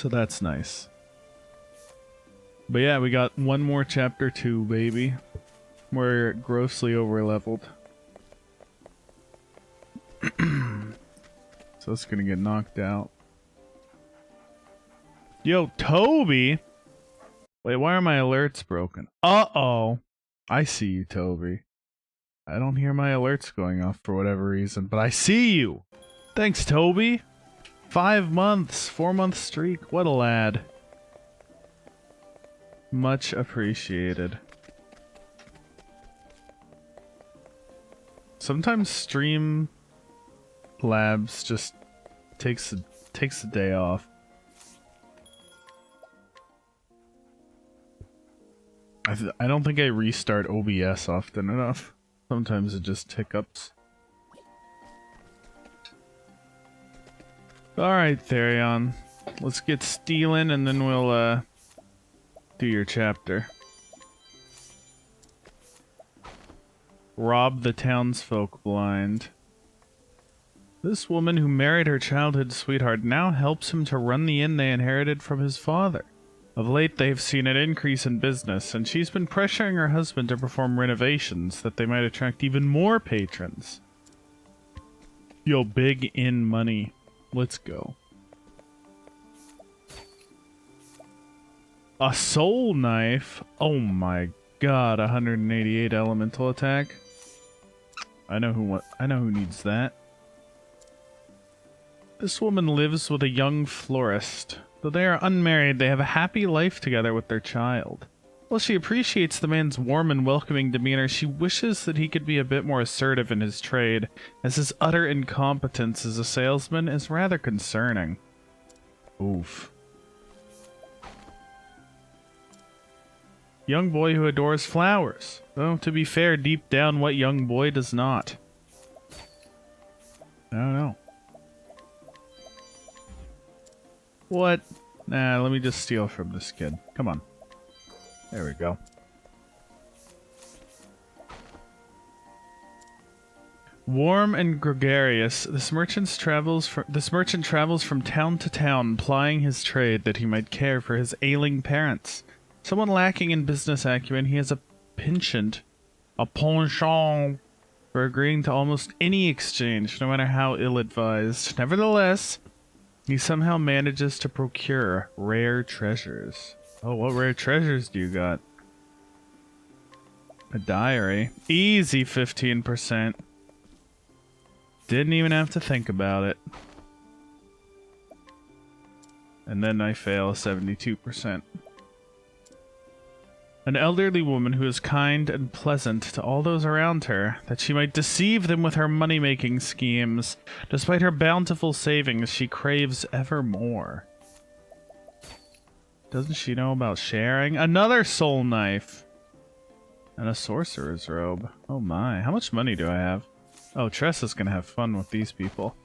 So that's nice. But yeah, we got one more chapter 2, baby. We're grossly over-leveled. So it's gonna get knocked out. Yo, Toby! Wait, why are my alerts broken? Uh-oh! I see you, Toby. I don't hear my alerts going off for whatever reason, but I see you! Thanks, Toby! 5 months! 4-month streak. What a lad. Much appreciated. Sometimes Stream Labs just takes a day off. I don't think I restart OBS often enough. Sometimes it just hiccups. Alright, Therion. Let's get stealing and then we'll do your chapter. Rob the townsfolk blind. This woman who married her childhood sweetheart now helps him to run the inn they inherited from his father. Of late, they've seen an increase in business, and she's been pressuring her husband to perform renovations that they might attract even more patrons. Yo, big inn money. Let's go. A soul knife? Oh my god, 188 elemental attack. I know who needs that. This woman lives with a young florist. Though they are unmarried, they have a happy life together with their child. While she appreciates the man's warm and welcoming demeanor, she wishes that he could be a bit more assertive in his trade, as his utter incompetence as a salesman is rather concerning. Oof. Young boy who adores flowers. Though, to be fair, deep down, what young boy does not? I don't know. What? Nah, let me just steal from this kid. Come on. There we go. Warm and gregarious, this merchant travels from town to town, plying his trade that he might care for his ailing parents. Someone lacking in business acumen, he has a penchant for agreeing to almost any exchange, no matter how ill-advised. Nevertheless, he somehow manages to procure rare treasures. Oh, what rare treasures do you got? A diary. Easy 15%. Didn't even have to think about it. And then I fail 72%. An elderly woman who is kind and pleasant to all those around her, that she might deceive them with her money-making schemes. Despite her bountiful savings, she craves ever more. Doesn't she know about sharing? Another soul knife! And a sorcerer's robe. Oh my, how much money do I have? Oh, Tressa's gonna have fun with these people.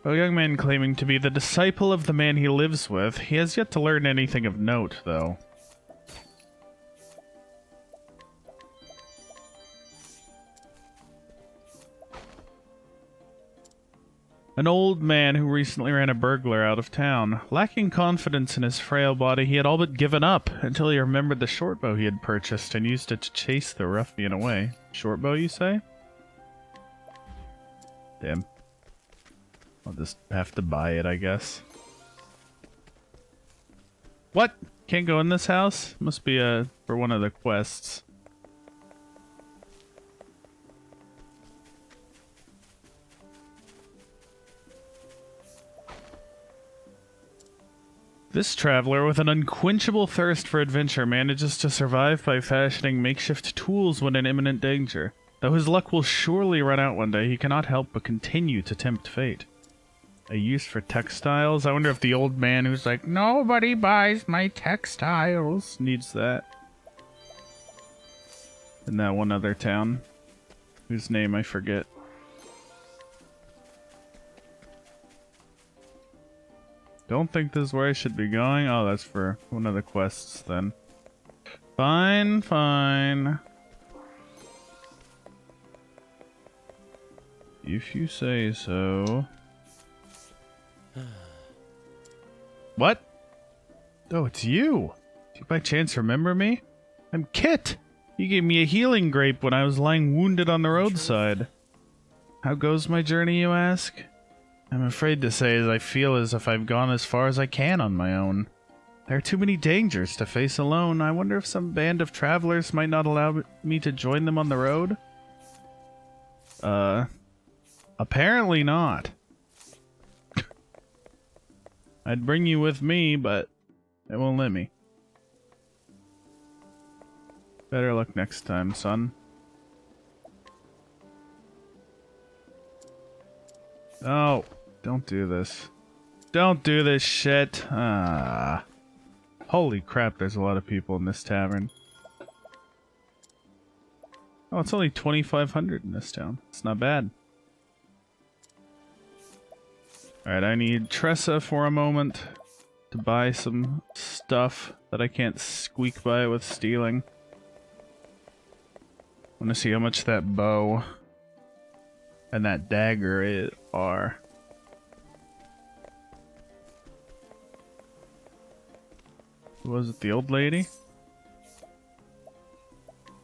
A young man claiming to be the disciple of the man he lives with. He has yet to learn anything of note, though. An old man who recently ran a burglar out of town. Lacking confidence in his frail body, he had all but given up until he remembered the shortbow he had purchased and used it to chase the ruffian away. Shortbow, you say? Damn. I'll just have to buy it, I guess. What? Can't go in this house? Must be for one of the quests. This traveler, with an unquenchable thirst for adventure, manages to survive by fashioning makeshift tools when in imminent danger. Though his luck will surely run out one day, he cannot help but continue to tempt fate. A use for textiles? I wonder if the old man who's like, nobody buys my textiles, needs that. In that one other town, whose name I forget. Don't think this is where I should be going. Oh, that's for one of the quests then. Fine, fine. If you say so. What? Oh, it's you. Do you by chance remember me? I'm Kit. You gave me a healing grape when I was lying wounded on the roadside. How goes my journey, you ask? I'm afraid to say as I feel as if I've gone as far as I can on my own. There are too many dangers to face alone. I wonder if some band of travelers might not allow me to join them on the road? Apparently not. I'd bring you with me, but it won't let me. Better luck next time, son. Oh, don't do this. Don't do this shit. Ah. Holy crap, there's a lot of people in this tavern. Oh, it's only 2,500 in this town. It's not bad. Alright, I need Tressa for a moment to buy some stuff that I can't squeak by with stealing. I want to see how much that bow and that dagger are. Was it the old lady?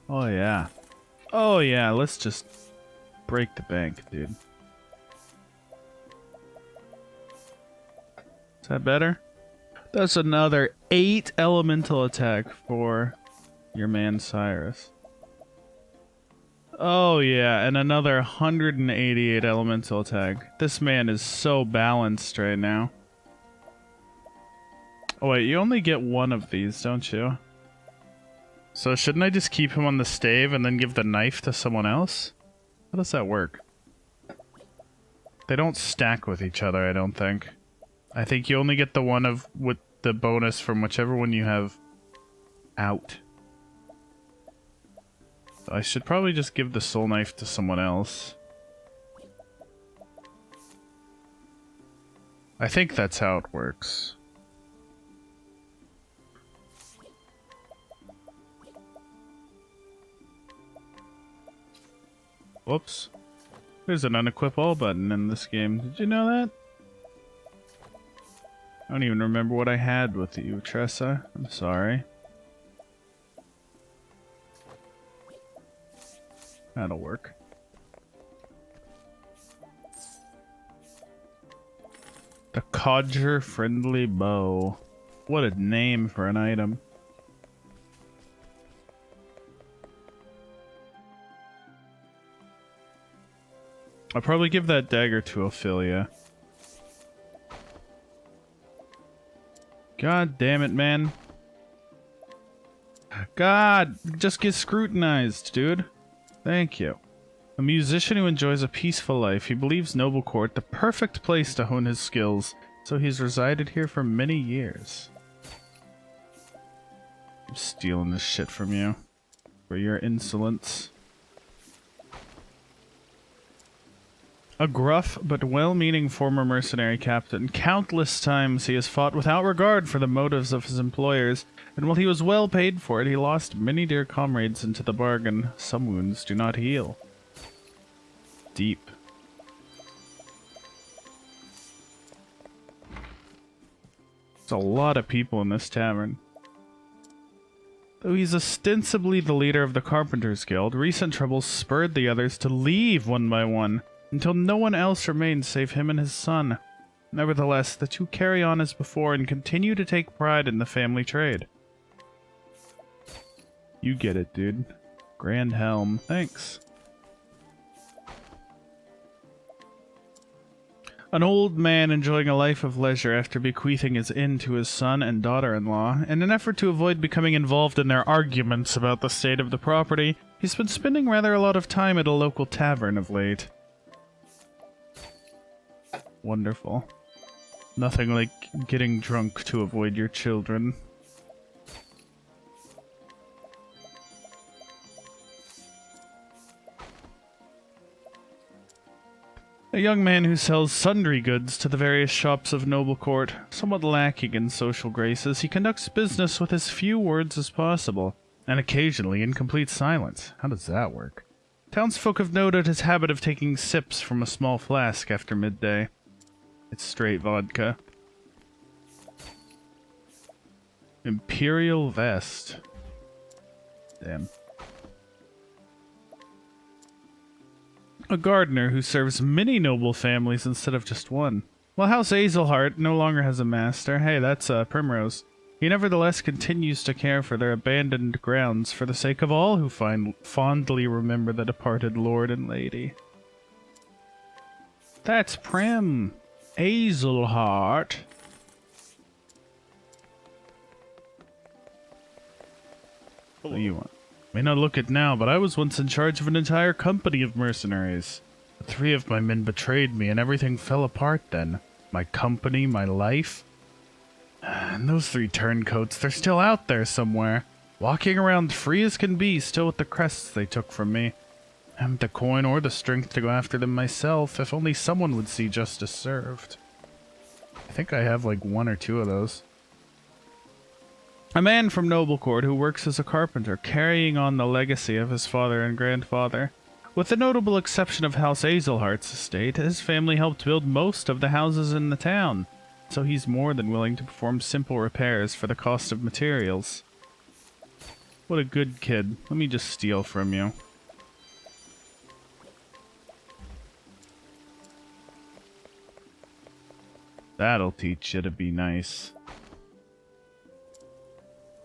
Oh yeah. Oh yeah, let's just break the bank, dude. Is that better? That's another 8 elemental attack for your man Cyrus. Oh yeah, and another 188 elemental attack. This man is so balanced right now. Oh wait, you only get one of these, don't you? So shouldn't I just keep him on the stave and then give the knife to someone else? How does that work? They don't stack with each other, I don't think. I think you only get the one with the bonus from whichever one you have out. So I should probably just give the soul knife to someone else. I think that's how it works. Whoops. There's an unequip all button in this game. Did you know that? I don't even remember what I had with you, Tressa. I'm sorry. That'll work. The Codger Friendly Bow. What a name for an item. I'll probably give that dagger to Ophelia. God damn it, man. God, just get scrutinized, dude. Thank you. A musician who enjoys a peaceful life. He believes Noble Court the perfect place to hone his skills, so he's resided here for many years. I'm stealing this shit from you for your insolence. A gruff but well-meaning former mercenary captain. Countless times he has fought without regard for the motives of his employers, and while he was well paid for it, he lost many dear comrades into the bargain. Some wounds do not heal. Deep. There's a lot of people in this tavern. Though he's ostensibly the leader of the Carpenters Guild, recent troubles spurred the others to leave one by one, until no one else remained save him and his son. Nevertheless, the two carry on as before and continue to take pride in the family trade. You get it, dude. Grand Helm. Thanks. An old man enjoying a life of leisure after bequeathing his inn to his son and daughter-in-law. In an effort to avoid becoming involved in their arguments about the state of the property, he's been spending rather a lot of time at a local tavern of late. Wonderful. Nothing like getting drunk to avoid your children. A young man who sells sundry goods to the various shops of Noble Court. Somewhat lacking in social graces, he conducts business with as few words as possible, and occasionally in complete silence. How does that work? Townsfolk have noted his habit of taking sips from a small flask after midday. It's straight vodka. Imperial vest. Damn. A gardener who serves many noble families instead of just one. While House Azelhart no longer has a master, hey, that's Primrose, he nevertheless continues to care for their abandoned grounds for the sake of all who fondly remember the departed lord and lady. That's Prim. Azelhart. What do you want? May not look it now, but I was once in charge of an entire company of mercenaries. The 3 of my men betrayed me and everything fell apart then. My company, my life. And those 3 turncoats, they're still out there somewhere. Walking around free as can be, still with the crests they took from me. I haven't the coin or the strength to go after them myself, if only someone would see justice served. I think I have like 1 or 2 of those. A man from Noblecourt who works as a carpenter, carrying on the legacy of his father and grandfather. With the notable exception of House Azelhart's estate, his family helped build most of the houses in the town, so he's more than willing to perform simple repairs for the cost of materials. What a good kid. Let me just steal from you. That'll teach you to be nice.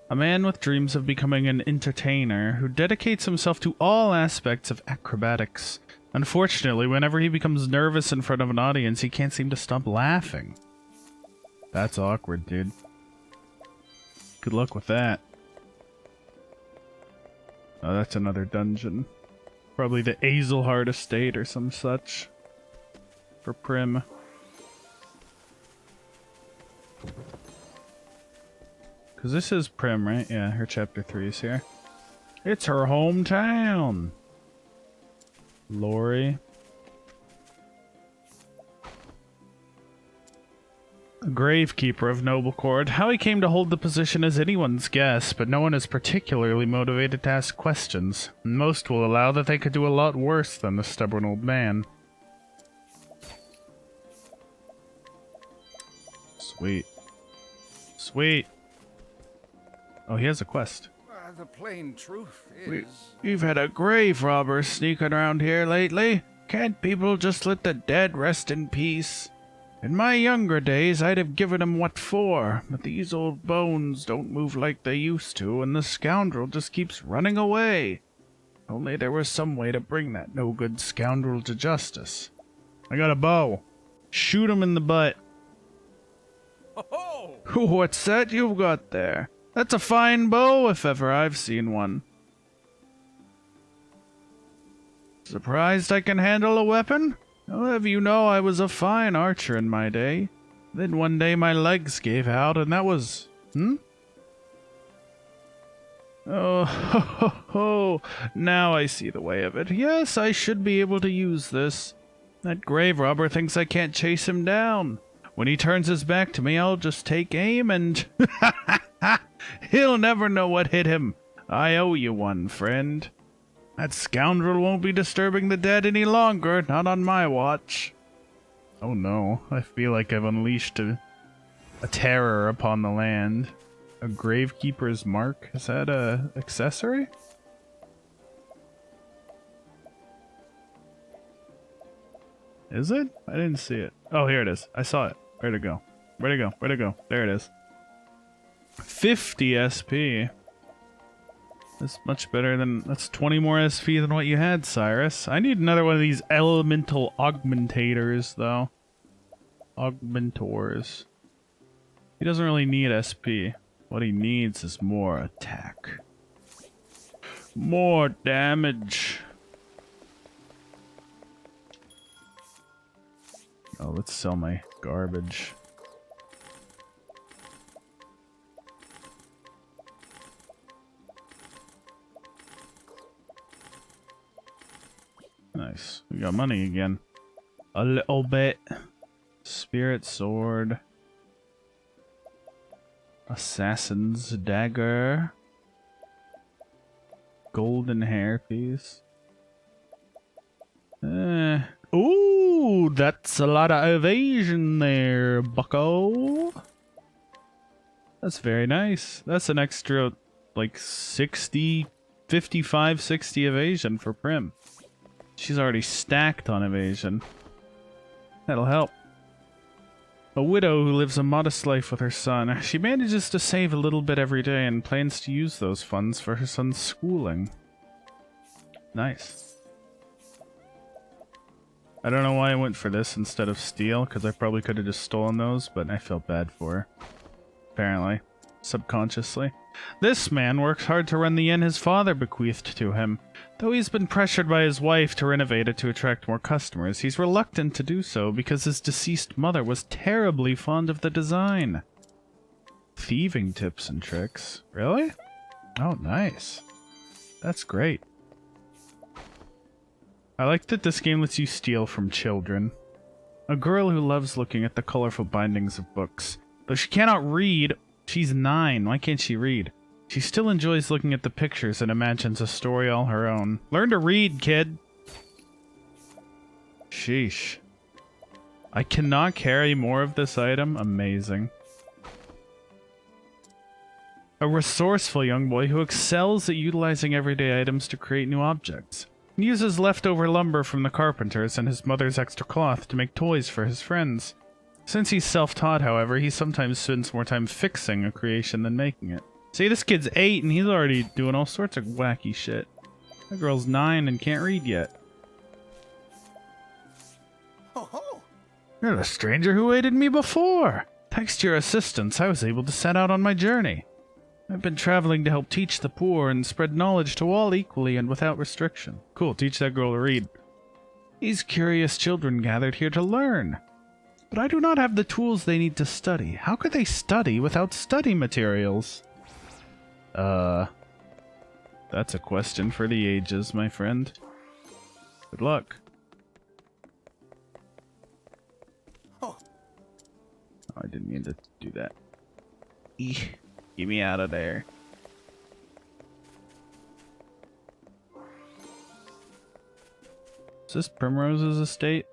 A man with dreams of becoming an entertainer who dedicates himself to all aspects of acrobatics. Unfortunately, whenever he becomes nervous in front of an audience, he can't seem to stop laughing. That's awkward, dude. Good luck with that. Oh, that's another dungeon. Probably the Azelhart estate or some such. For Prim. Because this is Prim, right? Yeah, her chapter 3 is here. It's her hometown! Lori. A gravekeeper of Noblecourt. How he came to hold the position is anyone's guess, but no one is particularly motivated to ask questions. Most will allow that they could do a lot worse than the stubborn old man. Sweet. Sweet. Oh, he has a quest. The plain truth is... We've had a grave robber sneaking around here lately. Can't people just let the dead rest in peace? In my younger days, I'd have given him what for, but these old bones don't move like they used to, and the scoundrel just keeps running away. Only there was some way to bring that no-good scoundrel to justice. I got a bow. Shoot him in the butt. Oh! What's that you've got there? That's a fine bow, if ever I've seen one. Surprised I can handle a weapon? I'll have you know I was a fine archer in my day. Then one day my legs gave out, and that was... Oh, ho, ho, ho. Now I see the way of it. Yes, I should be able to use this. That grave robber thinks I can't chase him down. When he turns his back to me, I'll just take aim and... He'll never know what hit him. I owe you one, friend. That scoundrel won't be disturbing the dead any longer, not on my watch. Oh no, I feel like I've unleashed a terror upon the land. A gravekeeper's mark? Is that a accessory? Is it? I didn't see it. Oh, here it is. I saw it. Where'd it go? Where'd it go? Where'd it go? There it is. 50 SP. That's much better than... That's 20 more SP than what you had, Cyrus. I need another one of these elemental augmentators, though. Augmentors. He doesn't really need SP. What he needs is more attack. More damage. Oh, let's sell my garbage. Nice. We got money again. A little bit. Spirit sword. Assassin's dagger. Golden hairpiece. Ooh, that's a lot of evasion there, bucko. That's very nice. That's an extra, like, 60, 55, 60 evasion for Prim. She's already stacked on evasion. That'll help. A widow who lives a modest life with her son. She manages to save a little bit every day and plans to use those funds for her son's schooling. Nice. I don't know why I went for this instead of steel, because I probably could have just stolen those, but I felt bad for her. Apparently. Subconsciously. This man works hard to run the inn his father bequeathed to him. Though he's been pressured by his wife to renovate it to attract more customers, he's reluctant to do so because his deceased mother was terribly fond of the design. Thieving tips and tricks. Really? Oh, nice. That's great. I like that this game lets you steal from children. A girl who loves looking at the colorful bindings of books. Though she cannot read, she's 9. Why can't she read? She still enjoys looking at the pictures and imagines a story all her own. Learn to read, kid! Sheesh. I cannot carry more of this item. Amazing. A resourceful young boy who excels at utilizing everyday items to create new objects. He uses leftover lumber from the carpenters and his mother's extra cloth to make toys for his friends. Since he's self-taught, however, he sometimes spends more time fixing a creation than making it. See, this kid's 8 and he's already doing all sorts of wacky shit. That girl's 9 and can't read yet. Ho ho! You're the stranger who aided me before! Thanks to your assistance, I was able to set out on my journey. I've been traveling to help teach the poor and spread knowledge to all equally and without restriction. Cool, teach that girl to read. These curious children gathered here to learn. But I do not have the tools they need to study. How could they study without study materials? That's a question for the ages, my friend. Good luck. Oh, I didn't mean to do that. Eek. Get me out of there. Is this Primrose's estate?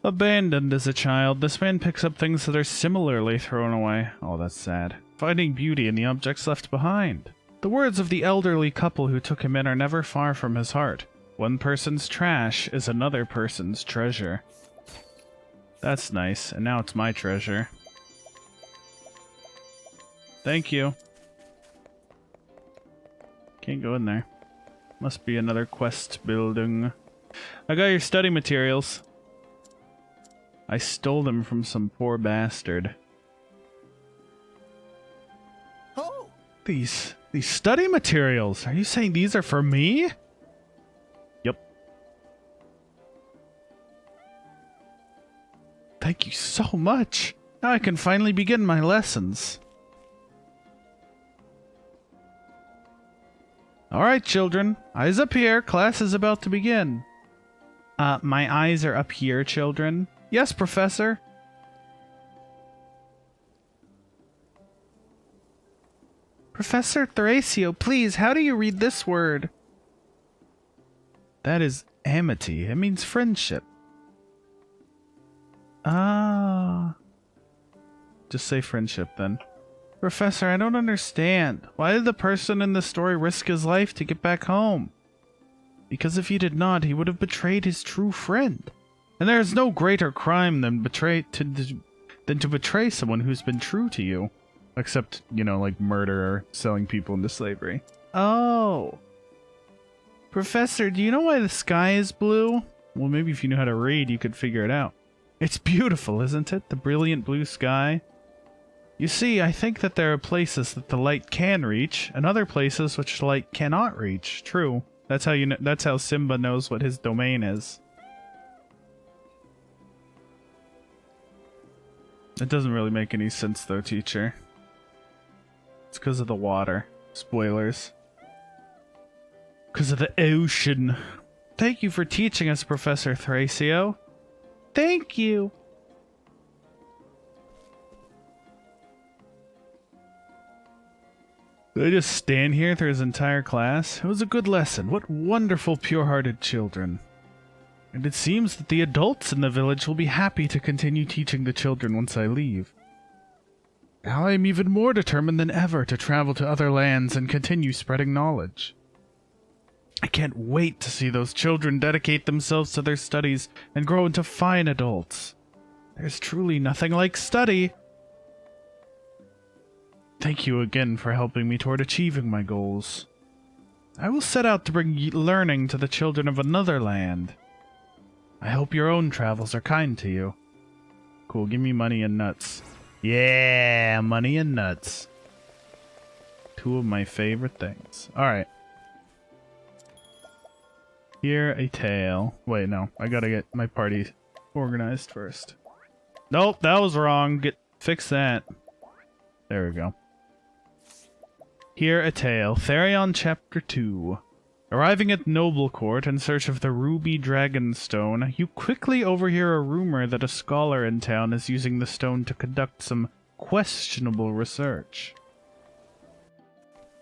Abandoned as a child, this man picks up things that are similarly thrown away. Oh, that's sad. Finding beauty in the objects left behind. The words of the elderly couple who took him in are never far from his heart. One person's trash is another person's treasure. That's nice, and now it's my treasure. Thank you. Can't go in there. Must be another quest building. I got your study materials. I stole them from some poor bastard. Oh! These study materials! Are you saying these are for me? Yep. Thank you so much! Now I can finally begin my lessons. Alright, children. Eyes up here. Class is about to begin. My eyes are up here, children. Yes, Professor. Professor Therion, please, how do you read this word? That is amity. It means friendship. Ah. Just say friendship, then. Professor, I don't understand. Why did the person in the story risk his life to get back home? Because if he did not, he would have betrayed his true friend. And there is no greater crime than to betray someone who's been true to you. Except, you know, like murder or selling people into slavery. Oh. Professor, do you know why the sky is blue? Well, maybe if you knew how to read, you could figure it out. It's beautiful, isn't it? The brilliant blue sky. You see, I think that there are places that the light can reach, and other places which the light cannot reach. True. That's how that's how Simba knows what his domain is. It doesn't really make any sense though, teacher. It's because of the water. Spoilers. Because of the ocean. Thank you for teaching us, Professor Therion. Thank you. Did I just stand here through his entire class? It was a good lesson. What wonderful, pure-hearted children. And it seems that the adults in the village will be happy to continue teaching the children once I leave. Now I am even more determined than ever to travel to other lands and continue spreading knowledge. I can't wait to see those children dedicate themselves to their studies and grow into fine adults. There's truly nothing like study. Thank you again for helping me toward achieving my goals. I will set out to bring learning to the children of another land. I hope your own travels are kind to you. Cool, give me money and nuts. Yeah, money and nuts. Two of my favorite things. Alright. Hear a tale. Wait, no. I gotta get my party organized first. Nope, that was wrong. Fix that. There we go. Hear a tale. Therion Chapter 2. Arriving at Noble Court in search of the ruby Dragonstone, you quickly overhear a rumor that a scholar in town is using the stone to conduct some questionable research.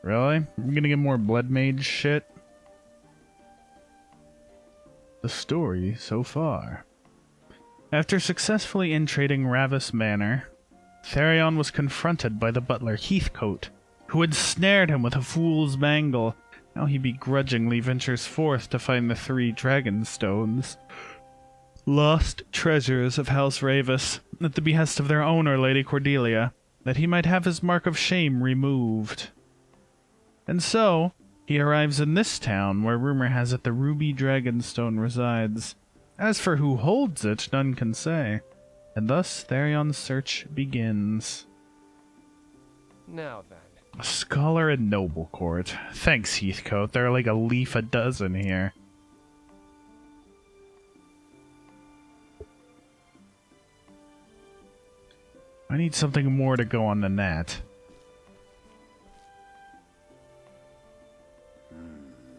Really? I'm gonna get more Blood Mage shit? The story so far. After successfully infiltrating Ravis Manor, Therion was confronted by the butler Heathcote, who had snared him with a fool's bangle. Now he begrudgingly ventures forth to find the 3 Dragonstones, lost treasures of House Ravis, at the behest of their owner, Lady Cordelia, that he might have his mark of shame removed. And so, he arrives in this town, where rumor has it the ruby Dragonstone resides. As for who holds it, none can say. And thus, Therion's search begins. Now then. A scholar in Noble Court. Thanks, Heathcote. There are like a leaf a dozen here. I need something more to go on than that.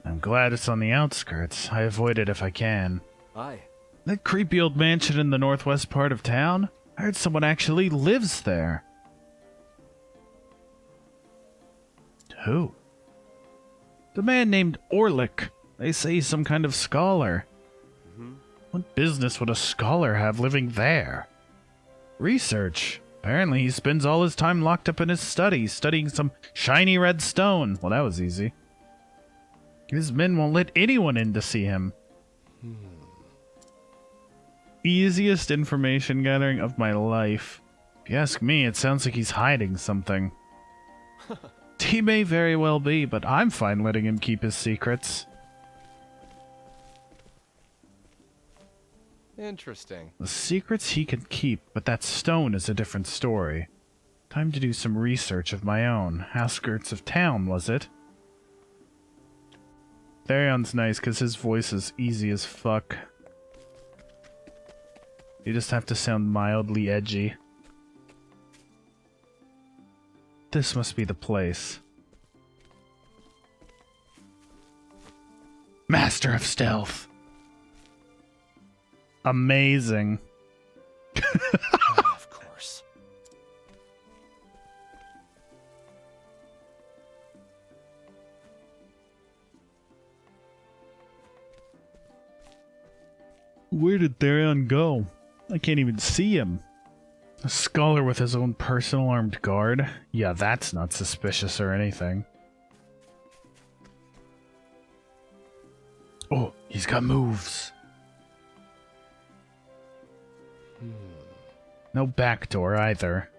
I'm glad it's on the outskirts. I avoid it if I can. Aye. That creepy old mansion in the northwest part of town? I heard someone actually lives there. Who? The man named Orlick. They say he's some kind of scholar. What business would a scholar have living there? Research. Apparently he spends all his time locked up in his study, studying some shiny red stone. Well, that was easy. His men won't let anyone in to see him. Easiest information gathering of my life. If you ask me, it sounds like he's hiding something. He may very well be, but I'm fine letting him keep his secrets. Interesting. The secrets he can keep, but that stone is a different story. Time to do some research of my own. Outskirts of town, was it? Therion's nice because his voice is easy as fuck. You just have to sound mildly edgy. This must be the place. Master of Stealth. Amazing. Of course. Where did Therion go? I can't even see him. A scholar with his own personal armed guard? Yeah, that's not suspicious or anything. Oh, he's got moves. No back door either.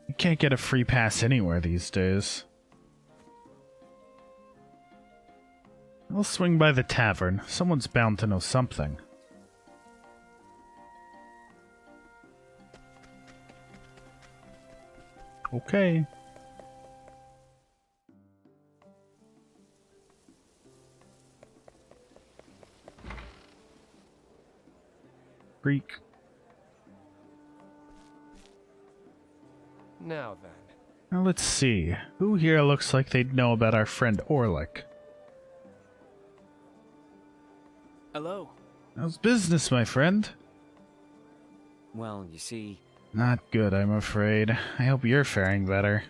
You can't get a free pass anywhere these days. I'll swing by the tavern. Someone's bound to know something. Okay. Freak. Now then. Now let's see. Who here looks like they'd know about our friend Orlick? Hello. How's business, my friend? Well, you see... Not good, I'm afraid. I hope you're faring better.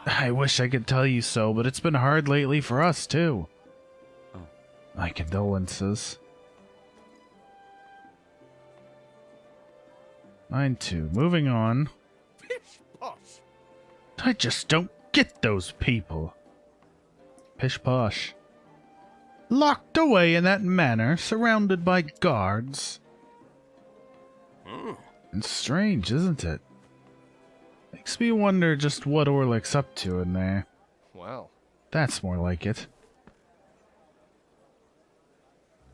I wish I could tell you so, but it's been hard lately for us, too. Oh. My condolences. Mine too. Moving on. Pish posh. I just don't get those people. Pish posh. Locked away in that manor, surrounded by guards. It's strange, isn't it? Makes me wonder just what Orlick's up to in there. Well, That's more like it.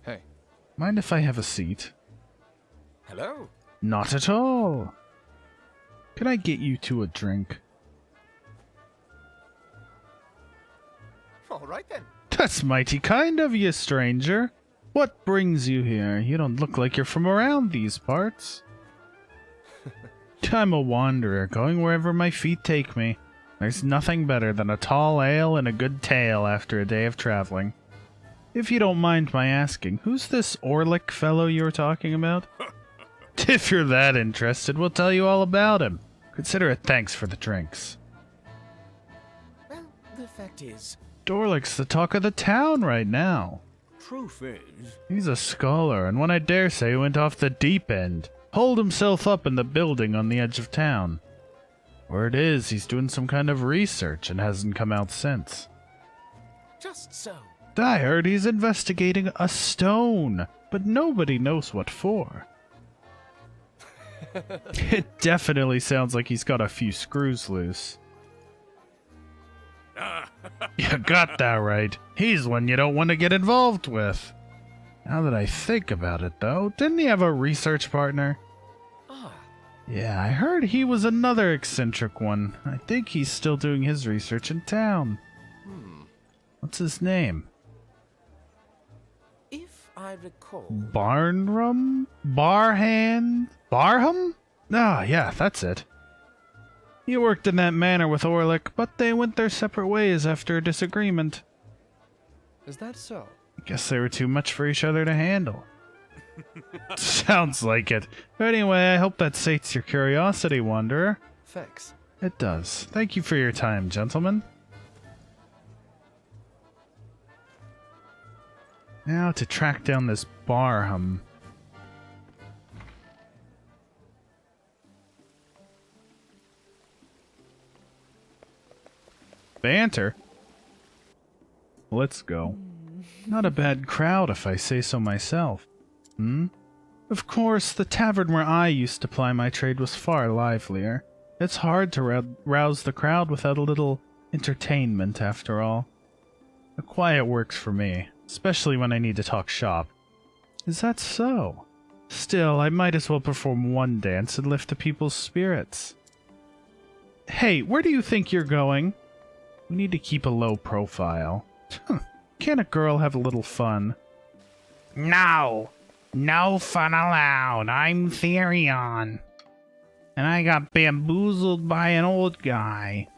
hey. Mind if I have a seat? Hello. Not at all. Can I get you two a drink? All right then. That's mighty kind of you, stranger. What brings you here? You don't look like you're from around these parts. I'm a wanderer, going wherever my feet take me. There's nothing better than a tall ale and a good tale after a day of traveling. If you don't mind my asking, who's this Orlick fellow you were talking about? If you're that interested, we'll tell you all about him. Consider it thanks for the drinks. Well, the fact is, Orlick's the talk of the town right now. truth is, He's a scholar, and one I dare say went off the deep end. Holed himself up in the building on the edge of town. Word is, he's doing some kind of research and hasn't come out since. just so. I heard he's investigating a stone, but nobody knows what for. It definitely sounds like he's got a few screws loose. You got that right. He's one you don't want to get involved with. Now that I think about it, though, didn't he have a research partner? Ah, Yeah, I heard he was another eccentric one. I think he's still doing his research in town. What's his name? if I recall, Barnrum? Barhand? Barham? Ah, yeah, that's it. He worked in that manor with Orlick, but they went their separate ways after a disagreement. Is that so? I guess they were too much for each other to handle. Sounds like it. Anyway, I hope that sates your curiosity, Wanderer. Thanks. It does. Thank you for your time, gentlemen. Now to track down this Barham. Banter? Let's go. Not a bad crowd, if I say so myself. Of course, the tavern where I used to ply my trade was far livelier. It's hard to rouse the crowd without a little entertainment, after all. The quiet works for me, especially when I need to talk shop. Is that so? Still, I might as well perform one dance and lift the people's spirits. Hey, where do you think you're going? We need to keep a low profile. Can't a girl have a little fun? No! No fun allowed. I'm Therion. And I got bamboozled by an old guy.